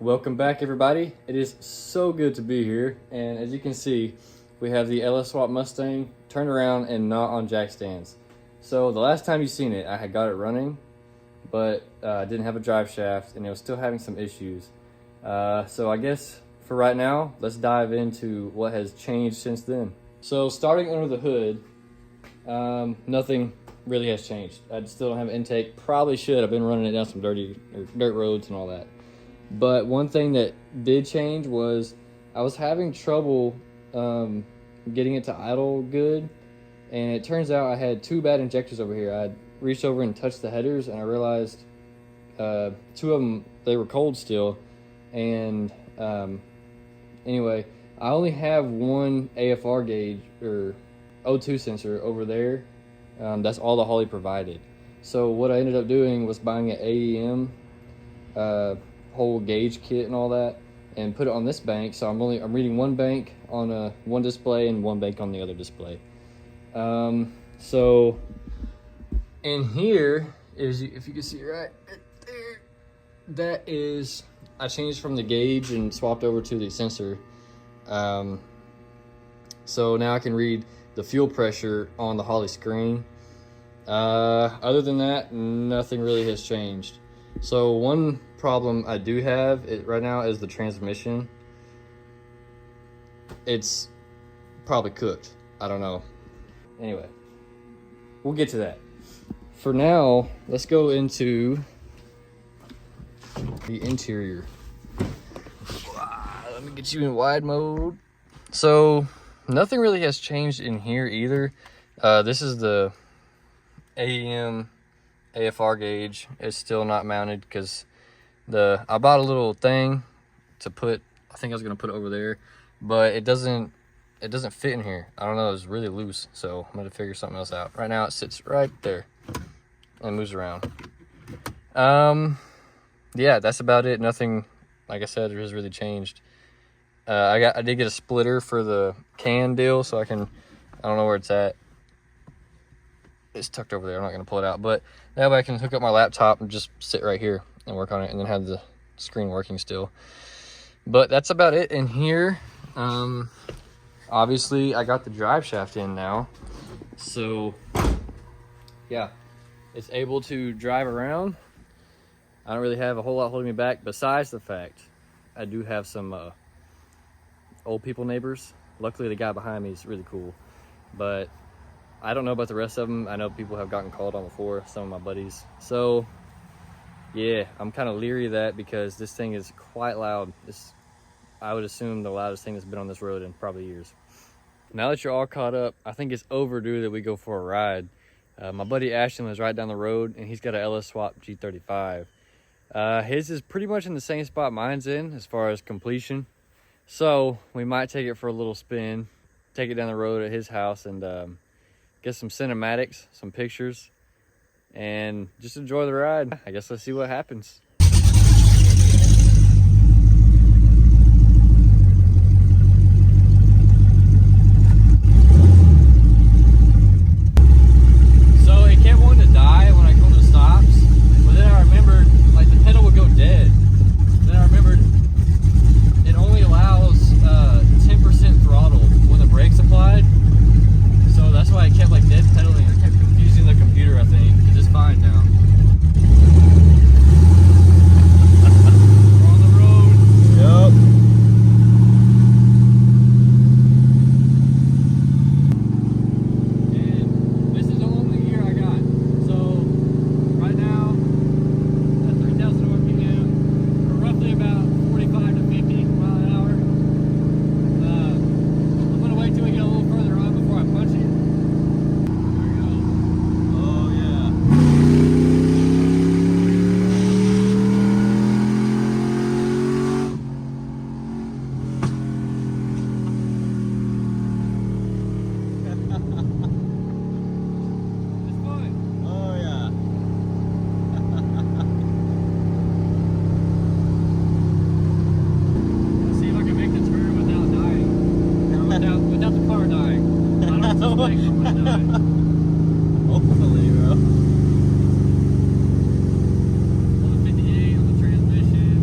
Welcome back, everybody. It is so good to be here, and as you can see, we have the LS Swap Mustang turned around and not on jack stands. So the last time you seen it, I had got it running, but didn't have a drive shaft, and it was still having some issues. So I guess for right now, let's dive into what has changed since then. So starting under the hood, nothing really has changed. I still don't have an intake. Probably should. I've been running it down some dirt roads and all that. But one thing that did change was I was having trouble getting it to idle good, and it turns out I had two bad injectors over here. I reached over and touched the headers, and I realized two of them, they were cold still. And anyway, I only have one AFR gauge or O2 sensor over there. That's all the Holley provided. So what I ended up doing was buying an AEM whole gauge kit and all that, and put it on this bank. So I'm reading one bank on one display and one bank on the other display. So in here is, if you can see right there, that is, I changed from the gauge and swapped over to the sensor. So now I can read the fuel pressure on the Holley screen. Other than that, nothing really has changed. So one problem I do have right now is the transmission. It's probably cooked. I don't know. Anyway, we'll get to that. For now, let's go into the interior. Let me get you in wide mode. So nothing really has changed in here either. This is the AEM AFR gauge. It's still not mounted because I bought a little thing to put, I think I was gonna put it over there, but it doesn't fit in here. I don't know, it's really loose, so I'm gonna figure something else out. Right now it sits right there and moves around. Yeah, that's about it. Nothing, like I said, has really changed. I did get a splitter for the can deal, so I don't know where it's at. It's tucked over there. I'm not going to pull it out, but that way I can hook up my laptop and just sit right here and work on it, and then have the screen working still. But that's about it in here. Obviously I got the drive shaft in now, so yeah, it's able to drive around. I don't really have a whole lot holding me back, besides the fact I do have some old people neighbors. Luckily the guy behind me is really cool, but I don't know about the rest of them. I know people have gotten called on before, some of my buddies. So yeah, I'm kind of leery of that because this thing is quite loud. I would assume the loudest thing that's been on this road in probably years. Now that you're all caught up, I think it's overdue that we go for a ride. My buddy Ashton lives right down the road, and he's got an LS Swap G35. His is pretty much in the same spot mine's in as far as completion. So we might take it for a little spin, take it down the road at his house, and get some cinematics, some pictures, and just enjoy the ride. I guess let's see what happens. So it kept wanting to die when I go to the stops, but then I remembered, like, the pedal would go dead. Then I remembered it only allows 10% throttle when the brake's applied. So that's why I kept like dead pedaling. I kept confusing the computer, I think, because it's fine now. We're on the road. Yep. And this is the only gear I got. So right now, at 3,000 RPM, we're roughly about 45 to 50 mile an hour. I'm gonna wait till we get a little further on before I punch it. Without the car dying. I don't suspect it would die. Hopefully, bro. 158 on the transmission.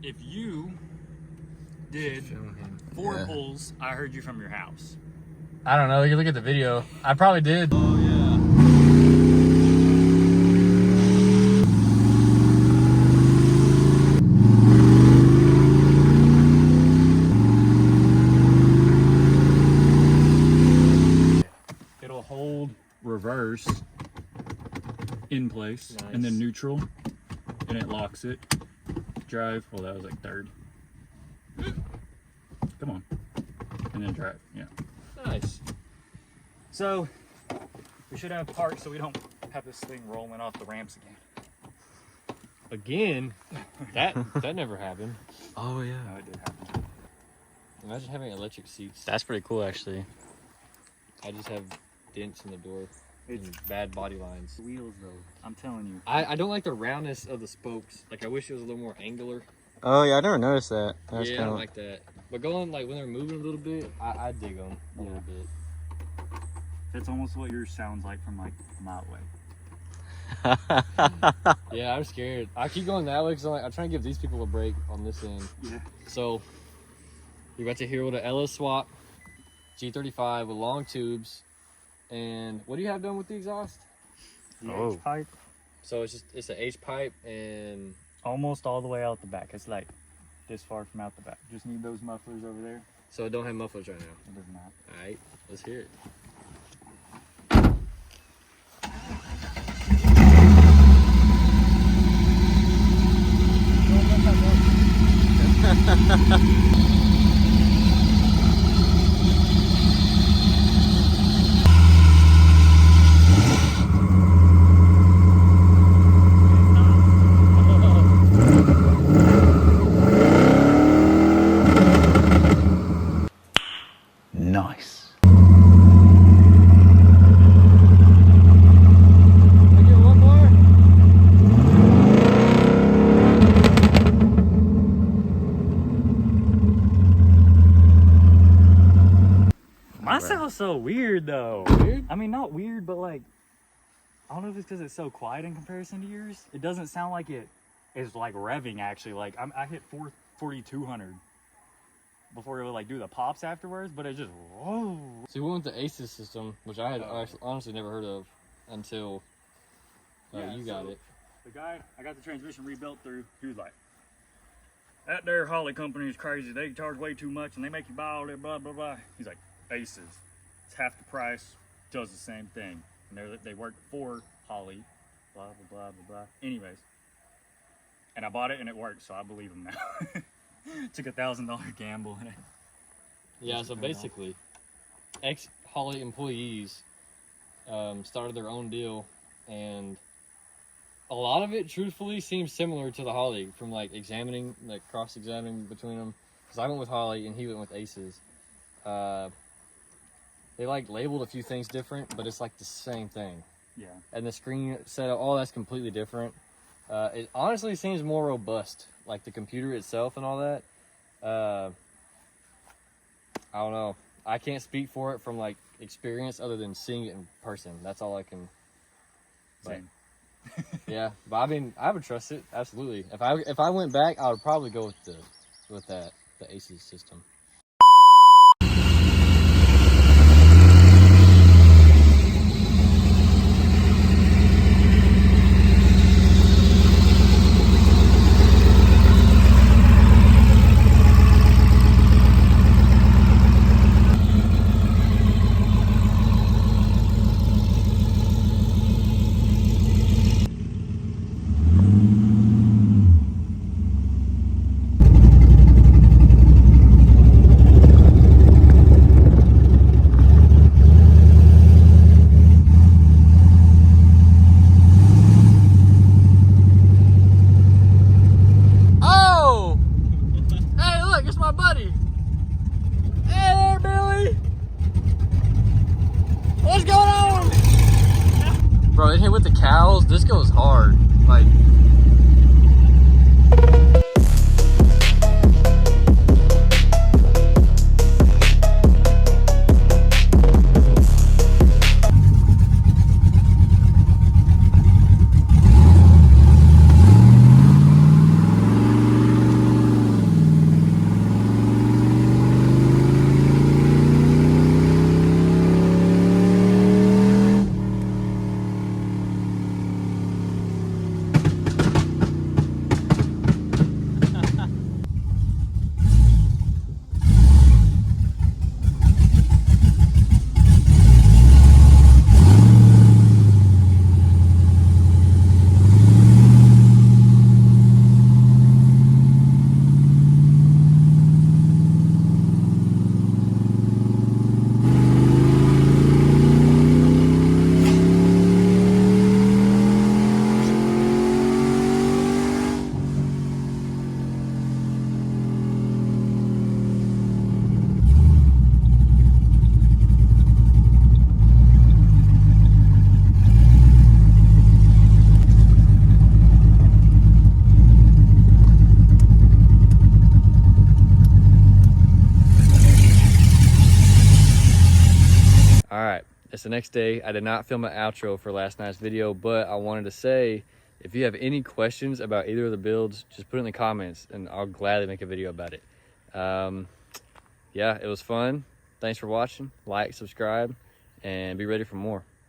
if you did 4 pulls, I heard you from your house. I don't know. You look at the video. I probably did. Oh, yeah. It'll hold reverse in place, nice. And then neutral, and it locks it. Drive. Well, that was like third. Come on. And then drive. Yeah. Nice. So we should have park so we don't have this thing rolling off the ramps again. That never happened. Oh yeah. No, it did happen. Imagine having electric seats. That's pretty cool, actually. I just have dents in the door. It's bad body lines. Wheels though. I'm telling you. I don't like the roundness of the spokes. Like I wish it was a little more angular. Oh yeah, I never noticed that. That's yeah, I don't like that. But going like when they're moving a little bit, I dig them a little bit. That's almost what yours sounds like from like a mile away. Yeah, I'm scared. I keep going that way because I'm trying to give these people a break on this end. Yeah. So you're about to hear what an LS swap G35 with long tubes. And what do you have done with the exhaust? The H pipe. So it's an H pipe and almost all the way out the back. It's like this far from out the back. Just need those mufflers over there. So it don't have mufflers right now. It does not. All right, let's hear it. Nice. Mine sounds so weird though. Weird? I mean, not weird, but like, I don't know if it's because it's so quiet in comparison to yours. It doesn't sound like it is like revving actually. Like I hit 4,200 before it would like do the pops afterwards, but it just whoa. So we went with the Aces system, which I had honestly never heard of until you got it. The guy I got the transmission rebuilt through, he was like, that there Holly company is crazy. They charge way too much and they make you buy all that blah blah blah. He's like, Aces, it's half the price, does the same thing, and they work for Holly, blah blah blah blah blah. Anyways, and I bought it and it worked, so I believe him now. Took $1,000 gamble in it. Yeah, so basically, ex-Holly employees started their own deal, and a lot of it, truthfully, seems similar to the Holly from like examining, like cross-examining between them. Because I went with Holly and he went with Aces. They like labeled a few things different, but it's like the same thing. Yeah. And the screen setup, all that's completely different. It honestly seems more robust, like the computer itself and all that. I don't know. I can't speak for it from like experience other than seeing it in person. That's all I can. Same. Yeah, but I mean, I would trust it absolutely. If I went back, I would probably go with the Aces system. Bro, in here with the cows, this goes hard. Like, It's the next day. I did not film an outro for last night's video, but I wanted to say, if you have any questions about either of the builds, just put it in the comments and I'll gladly make a video about it. Yeah, it was fun. Thanks for watching. Like, subscribe, and be ready for more.